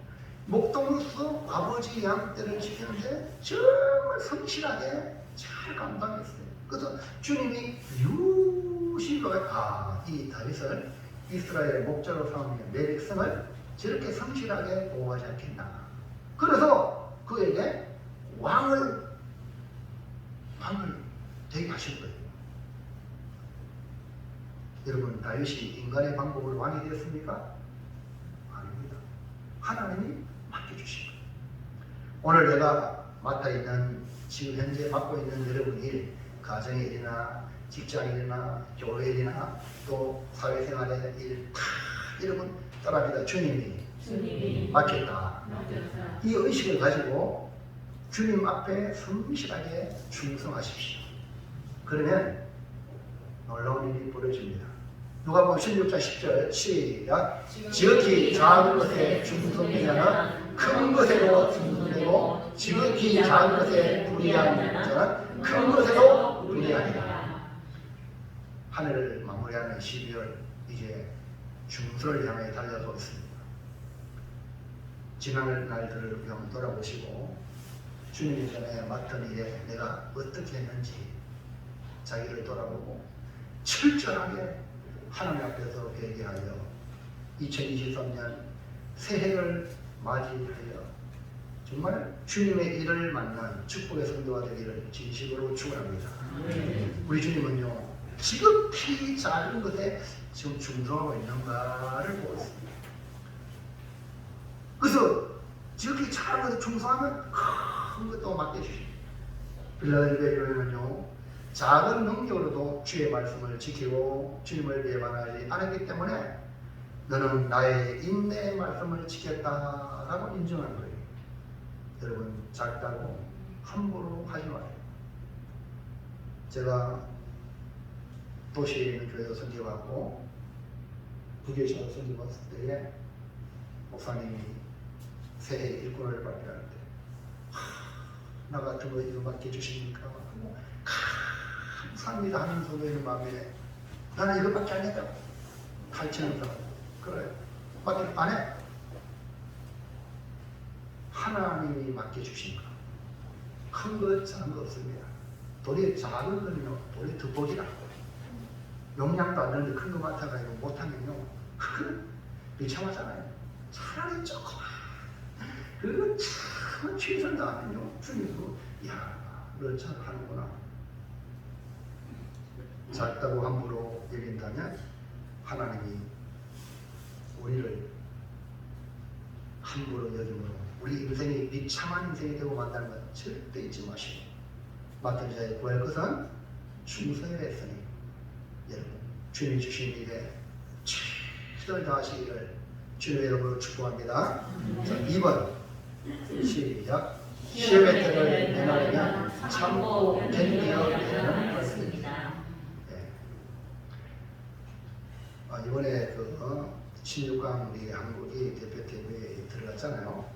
목동으로서 아버지 양떼를 지키는데 정말 성실하게 잘 감당했어요. 그래서 주님이 유심히 이 다윗을 이스라엘의 목자로 삼으며 내 백성을 저렇게 성실하게 보호하지 않겠나. 그래서 그에게 왕을 되게 하신 거예요. 여러분 다윗이 인간의 방법으로 왕이 되었습니까? 아닙니다. 하나님이 맡겨주신 거예요. 오늘 내가 맡아 있는 지금 현재 맡고 있는 여러분 일, 가정의 일이나 직장일이나 교회 일이나 또 사회생활의 일 다 여러분 따라합니다. 주님이 맡겼다. 이 의식을 가지고 주님 앞에 성실하게 충성하십시오. 그러면 놀라운 일이 벌어집니다. 누가복음 16장 10절 시작. 지극히 작은 것에 충성된 자는 큰 것에도 충성되고 지극히 작은 것에 불의한 자는 큰 것에도 불의하리라. 하늘을 마무리하는 12월 이제 중설을 향해 달려가고 있습니다. 지난 날들을 한번 돌아보시고 주님이 전에 맡은 일에 내가 어떻게 했는지 자기를 돌아보고 철저하게 하나님 앞에서 회개하여 2023년 새해를 맞이하여 정말 주님의 일을 만난 축복의 성도가 되기를 진심으로 축원합니다. 우리 주님은요 지극히 작은 것에 지금 충성하고 있는가를 보고 있습니다. 그래서 지극히 작은 것에 충성하면 큰 것도 맡겨주십니다. 빌라델비아 교회는요 작은 능력으로도 주의 말씀을 지키고 주님을 배반하지 않았기 때문에 너는 나의 인내의 말씀을 지켰다라고 인정한 거예요. 여러분 작다고 함부로 하지 마세요. 제가 도시에 있는 교회도 선교받고 부교시도 선교받았을 때에 목사님이 새해 일꾼을 발표할 때 나 같은 거 이거 맡겨주십니까? 감사합니다 하는 소리의 마음에 나는 이것밖에 안 했다. 가르치는 사람 그래 밖에 안 해. 하나님이 맡겨주신 거 큰 것 작은 거 없습니다. 도리어 작은 거는요 도리어 득복이라 용량도 안 되는데 큰 거 맡아가지고 못하면요 그건 비참하잖아요. 차라리 조그만 그거 참 최선 다하면요 주님도 야 너 참 하는구나. 작다고 함부로 여긴다면 하나님이 우리를 함부로 여김으로 우리 인생이 비참한 인생이 되고 만다는 것 절대 잊지 마시고 맡은 자의 구할 것은 충성을 했으니 여러분 주님이 주신 일에 최선을 다하시기를 주님의 이름으로 축복합니다. 자, 2번 시작. 시험의 때를 면하려면 참고 견디어 내는 말씀입니다. 이번에 16강 우리 한국이 대표팀에 들어갔잖아요.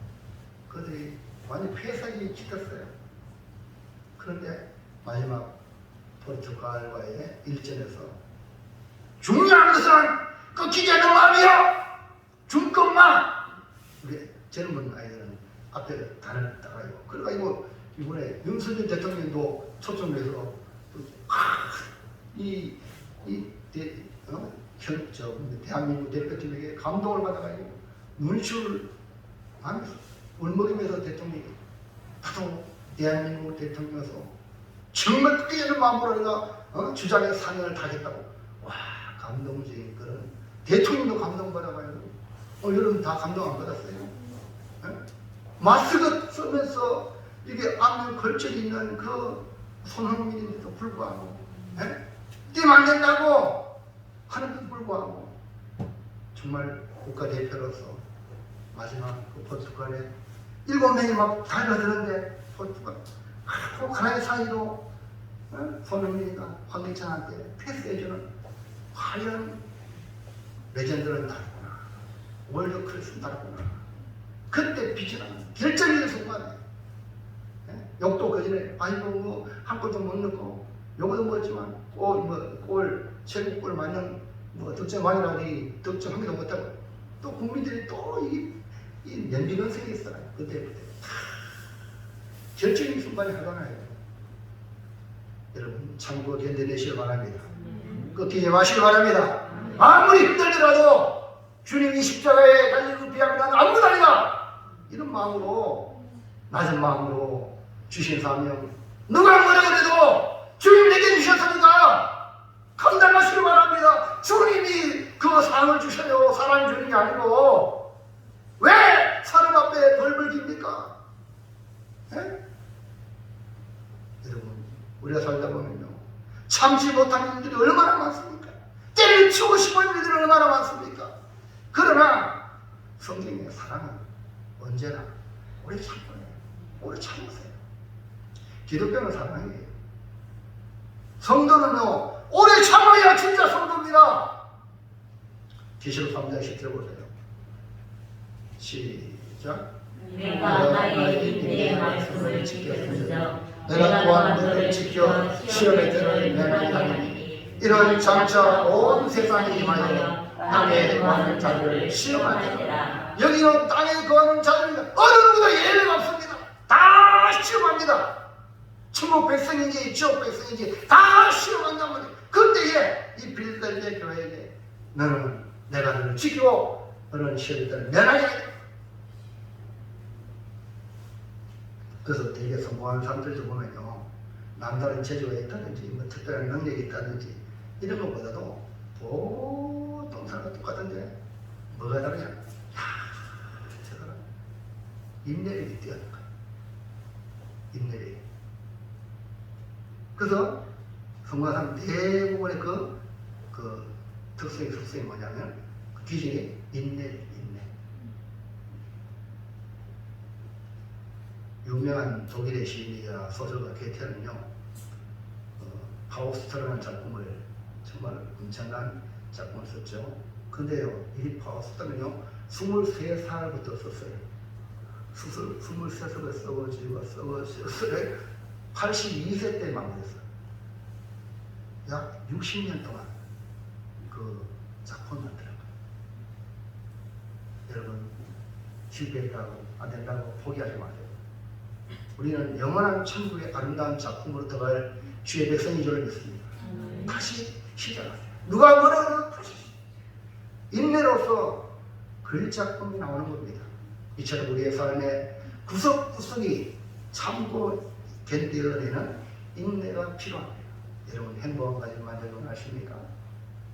그들이 완전 폐사기 짙었어요. 그런데 마지막 포르투갈과의 일전에서 중요한 것은 끊기지 않는 마음이야. 준 것만. 우리 젊은 아이들은 앞에 단을 따라요. 그래가지고 이번에 윤석열 대통령도 초청해서 대한민국 대표팀에게 감동을 받아가지고 눈시울 하면서 울먹이면서 대통령이 나도 대한민국 대통령에서 정말 끊기지 않는 마음으로 내가 주장의 사명을 다하겠다고. 와, 감동적인 그런 대통령도 감동받아가지고 여러분 다 감동 안 받았어요? 마스크 쓰면서 이게 안면 걸쳐져 있는 그 손흥민인데도 불구하고 뛰면 안 된다고 하는데도 불구하고 정말 국가대표로서 마지막 그 포르투갈에 7명이 막 달려드는데 포르투갈 꼭 하나의 사이로 손흥민이가 황희찬한테 패스해주는 과연 레전드는 다르구나. 월드클래스는 다르구나. 그때 빛이 나는 결정적인 순간에 욕도 그 전에 아이고 뭐 한 골도 못 넣고 요거도 뭐였지만 골 최고 골 맞는 뭐 득점 많이 나오니 득점 한 개도 못하고 또 국민들이 또 이 면비가 생겼어요. 그때부터 결정적인 순간에 하잖아요. 여러분 참고 견뎌내시길 바랍니다. 꺾이지 마시길 바랍니다. 아무리 힘들더라도 주님이 십자가에 달리고 비하면 나는 아무것도 아니다. 이런 마음으로 낮은 마음으로 주신 사명 누가 뭐라 그래도 주님 내게 주셨으니까 감당하시길 바랍니다. 주님이 그 상을 주셔요. 사람 주는 게 아니고 왜 사람 앞에 벌벌 깁니까? 여러분 우리가 살다 보면요 참지 못하는 일들이 얼마나 많습니까? 때려치우고 싶은 일들이 얼마나 많습니까? 그러나 성경의 사랑은 언제나 오래 참고요. 오래 참으세요. 기독교는 사랑이에요. 성도는요 오래 참아야 진짜 성도입니다. 계시록 3장 10절 보세요. 시작. 내가 나의 인내의 말씀을 지켰은즉 내가 또한 너를 지켜 시험의 때를 면하리니 이런 장차 온 세상에 임하여 땅에 거하는 자들을 시험하리라. 여기는 땅에 거하는 자들입니다. 어느 누구도 예외가 없습니다. 다 시험합니다. 천국 백성인지 지옥 백성인지 다 시험한단 말이에요. 그때에 이 빌들의 교회에게 너는 내가 너를 지키고 너는 시험의 때를 면하리라. 그래서 되게 성공한 사람들도 보면요 남다른 재주가 있다든지 뭐 특별한 능력이 있다든지 이런 것보다도 보통 사람과 똑같은데 뭐가 다르냐? 저 사람 인내력이 뛰어난 거야. 인내력. 그래서 성공한 사람 대부분의 그 특성이 뭐냐면 그 기준이 인내력. 유명한 독일의 시인이자 소설가 게테는요 파우스트라는 작품을 정말 엄청난 작품을 썼죠. 근데요 이 파우스트는요 23살부터 썼어요. 23살부터 써가지고 82세 때 마무리했어요. 약 60년 동안 그 작품을 만들어요. 여러분 실패했다고 안 된다고 포기하지 마세요. 우리는 영원한 천국의 아름다운 작품으로 들어갈 주의 백성인 줄 믿습니다. 다시 시작하세요. 누가 뭐라도 다시 인내로서 글작품이 나오는 겁니다. 이처럼 우리의 삶의 구석구석이 참고 견뎌내는 인내가 필요합니다. 여러분 행복한 가정 만들고 나십니까?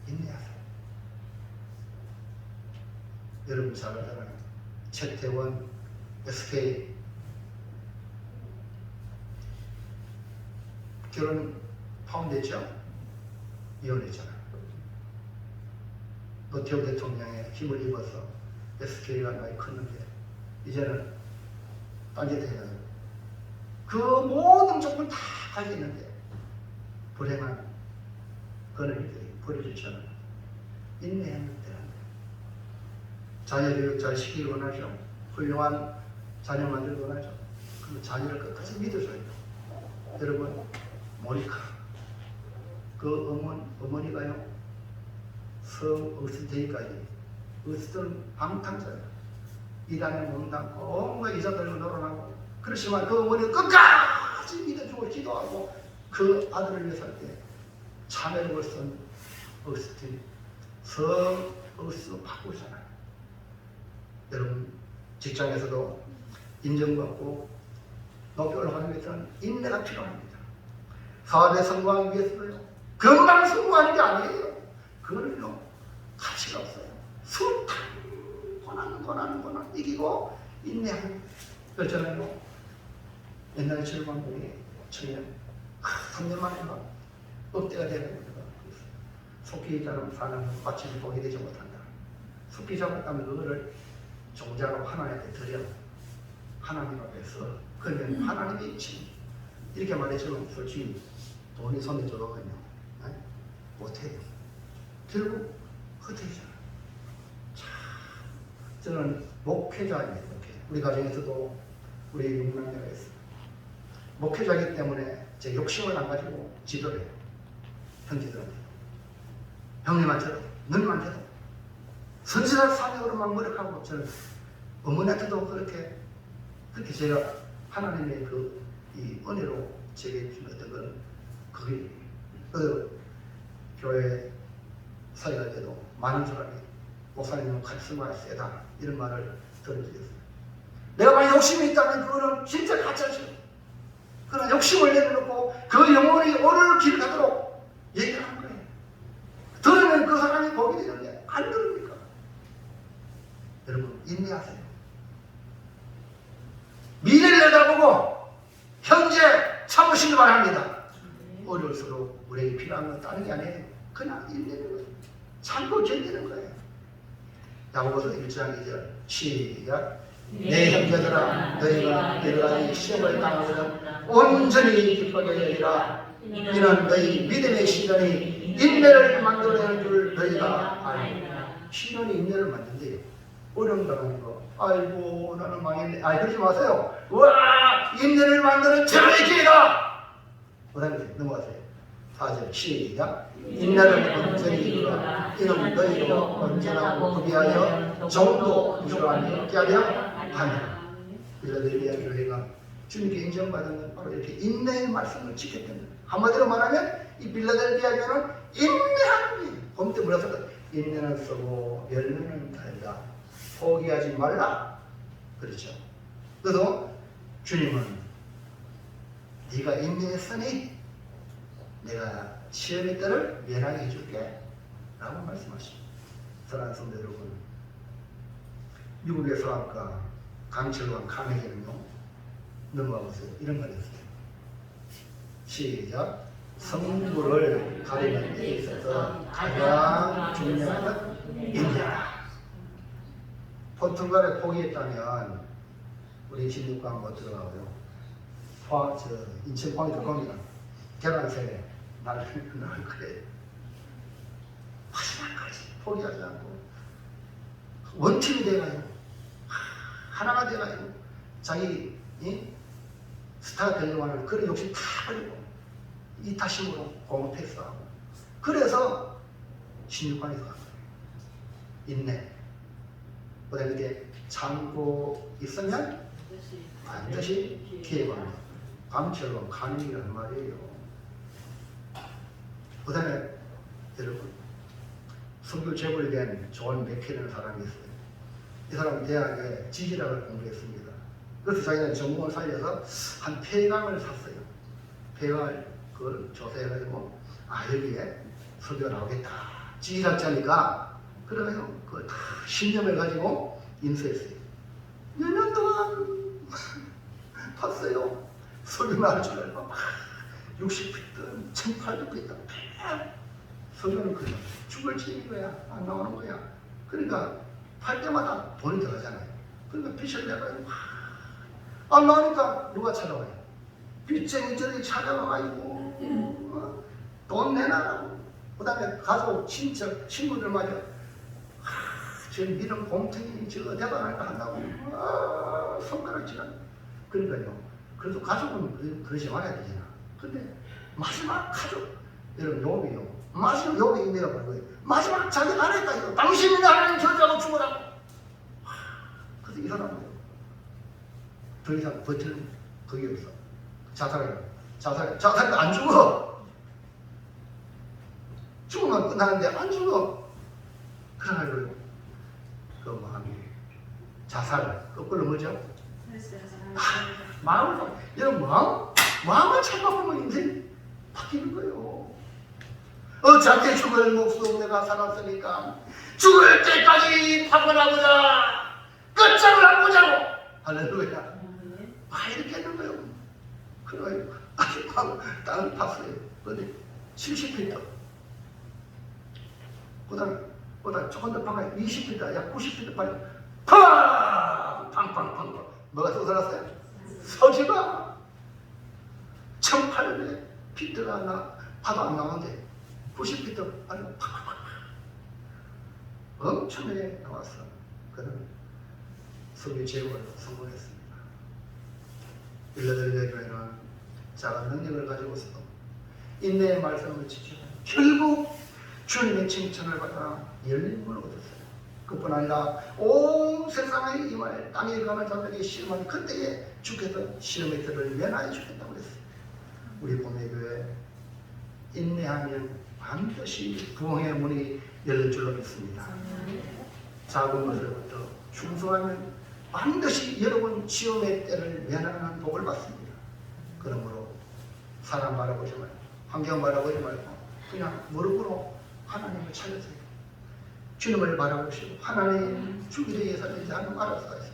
인내하세요. 여러분 잘 알잖아요. 최태원, SK 결혼 파혼됐죠? 이혼했잖아요. 노태우 대통령의 힘을 입어서 SK가 많이 컸는데 이제는 딴짓해요. 그 모든 조건 다 가지고 있는데 불행한 그늘들이 버려지잖아요. 인내하면 되는데 자녀 교육 잘 시키기 원하죠. 훌륭한 자녀 만들기 원하죠. 그 자녀를 끝까지 믿어줘야 돼요. 여러분 모니카. 그 어머니가요, 성 어스테이까지 어스는 방탕자예요. 이단에 몸담고 온갖 이자 들고 놀아나고, 그렇지만 그 어머니가 끝까지 믿어주고 기도하고 그 아들을 위해서 할 때 참회를 쓴 어스틴, 성 어스 바꾸잖아요. 여러분, 직장에서도 인정받고 높이 올라가는 위해서는 인내가 필요합니다. 사업에 성공하기 위해서도요, 금방 성공하는 게 아니에요. 그거는요, 가치가 없어요. 수탄 고난 이기고 인내하는. 그래서 저는요, 옛날에 절반공이 청년 3년 만에 막 억대가 되는 속기자로 사는 마침을 보게 되지 못한다. 속기 잡았다면 그거를 종자로 하나님께 드려 하나님 앞에서, 그러면 하나님이 지금 이렇게 말해주면 솔직히 돈이 손에 들어가거든요. 못해요. 결국 흩어지잖아요. 저는 목회자입니다. 우리 가정에서도 우리 육남매가 있어요. 목회자이기 때문에 제 욕심을 안 가지고 지도를 해요. 형제들한테, 형님한테도, 누님한테도 선지자 사명으로 막 노력하고, 저는 어머니한테도 그렇게 제가 하나님의 이 은혜로 제게 준 어떤 건 그게, 교회 사역할 때도 많은 사람이 목사님은 카리스마가 세다 이런 말을 들은 적이 있어요. 내가 만약 욕심이 있다면 그거는 진짜 가짜죠. 그러나 욕심을 내려놓고 그 영혼이 오를 길 가도록 얘기를 하는 거예요. 들으면 그 사람이 복이 되는데 안 들으니까. 여러분, 인내하세요. 미래를 내다보고 현재 참으시기 바랍니다. 어려울수록 우리에게 필요한 건 다른 게 아니에요. 그냥 인내는 거예요. 참고 견디는 거예요. 야고보서 1장 2절 시작. 내 형제들아, 너희가 여러 가지 시험을 당하거든 온전히 기쁘게 여기라. 이는 너희 믿음의 시련이 인내를 만들어내는 줄 너희가 알리라. 시련이 인내를 만든대요. 어려움 당하는 거, 아이고 나는 망했네, 그러지 마세요. 와, 인내를 만드는 최고의 기회다. 그 다음에 넘어가세요. 4절 시작. 인내를 온전히 이루라. 이는 너희로 언제나 구비하여 정도 부실함이 없게 하려 하느라. 빌라델비아 교회가 주님께 인정받은 건 바로 이렇게 인내의 말씀을 지켰던 거예요. 한마디로 말하면 이 빌라델비아 교회는 인내하는 거예요. 봄 때 물어서 인내는 쓰고 열매는 달다. 포기하지 말라. 그렇죠. 그래서 주님은 네가 인내했으니 내가 시험의 때를 면하게 해줄게 라고 말씀하십니다. 사랑하는 성도 여러분, 미국의 성악가 강철관 카네기는요, 넘어가보세요. 이런 말이 있어요. 시작. 성부를 가리는 데 있어서 가장 중요한 건 인내다. 포르투갈에 포기했다면 우리 진육강 못 들어가고요. 인천 포항이 들어갑니다. 계란새 날 그래. 마지막까지 포기하지 않고 원팀이 돼가지고 하나가 돼가지고 자기 스타가 되려고 하는 그런 욕심 다 버리고 이타심으로 공을 패스하고, 그래서 16강에서 간 거예요. 인내. 그다음에 이렇게 참고 있으면 반드시 기회가 옵니다. 감처럼 가능이라는 말이에요. 그 다음에 여러분, 성교 재벌이 된 존 맥케라는 사람이 있어요. 이 사람은 대학에 지질학을 공부했습니다. 그래서 자기는 전공을 살려서 한 폐강을 샀어요. 폐강을 그걸 조사해가지고 여기에 석유가 나오겠다. 지질학자니까 그러면 그 신념을 가지고 인수했어요. 몇 년 동안 봤어요. 석유 나올 줄 알고 60피트, 1800피트 석유는 그냥 죽을 지인 거야. 안 나오는 거야. 그러니까 팔 때마다 돈이 들어가잖아요. 그러니까 빚을 내가지고 안 나오니까 누가 찾아와요? 빚쟁이들이 찾아와가지고 돈 내놔라고. 그 다음에 가족, 친척, 친구들마저 저 믿음 곰탱이 저거 대단할까 한다고 손가락질하는. 그러니까요. 그래도 가족은 그러지 말아야 되잖아. 근데 마지막 가족, 여러분 욥이요. 마지막 욥이 내가 본 거예요. 마지막 자기 아내가 이거 당신이 나를 저주하고 죽어라. 그래서 이 사람은 더 이상 버티는 그게 없어. 자살해 안 죽어. 죽으면 끝나는데 안 죽어. 그러나요 그 마음이 자살 거꾸로 뭐죠? 마음을 여러분 마음을 잘 바꾸면 인생 바뀌는 거예요. 어차피 죽을 목숨 내가 살았으니까 죽을 때까지 파고나보자. 끝장을 안 보자고. 할렐루야. 이렇게 하는 거예요. 그래요. 아주 땅을 팠어요. 그런데 70m. 그다음 조금 더 파가요. 20m, 약 90m 파요. 팡팡팡팡. 뭐가 쏟아났어요? 서지가 1800피트가 파도 안 나오는데 90피트 아니 팍팍팍 엄청나게 나왔어. 그는 석유 제거를 성공했습니다. 빌라델비아 교회는 작은 능력을 가지고서 인내의 말씀을 지키고 결국 주님의 칭찬을 받아 열림을 얻었어요. 그뿐 아니라 온 세상의 이마에 땅에 가는 자들이 시험한 그때에 주께서 시험의 들을 면하여 주겠다고 그랬어요. 우리 보배교회 인내하면 반드시 부흥의 문이 열릴 줄로 믿습니다. 작은 것으로부터 충성하면 반드시 여러분 시험의 때를 면하는 복을 받습니다. 그러므로 사람 바라보지 말고 환경 바라보지 말고 그냥 무릎으로 하나님을 찾으세요. 주님을 바라보시고 하나님 주기를 예사든지 하나님 알아서 하세요.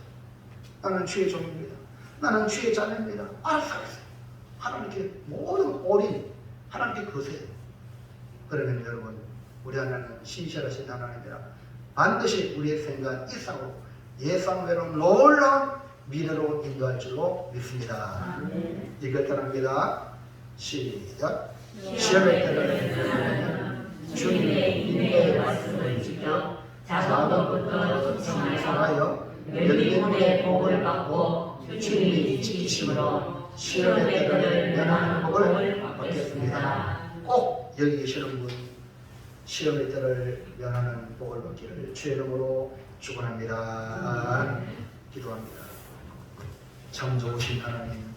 나는 주의 종입니다. 나는 주의 자녀입니다. 알아서 하세요. 하나님께 모든 올인 하나님께 거세요. 그러면 여러분 우리 하나님은 신실하신 하나님이라 반드시 우리의 생각 이상으로 예상대로 놀라운 미래로 인도할 줄로 믿습니다. 이걸 따릅니다. 시작. 시험의 때를 주님의 인내의 말씀을 지켜 작은 것부터 충성을 sam하여 열린 문의 복을 받고 주님이 지키심으로 시험의 때를 면하는 복을 받겠습니다. 꼭 여기 계시는 분 시험의 때를 면하는 복을 받기를 주의 이름으로 축원합니다. 기도합니다. 참 좋으신 하나님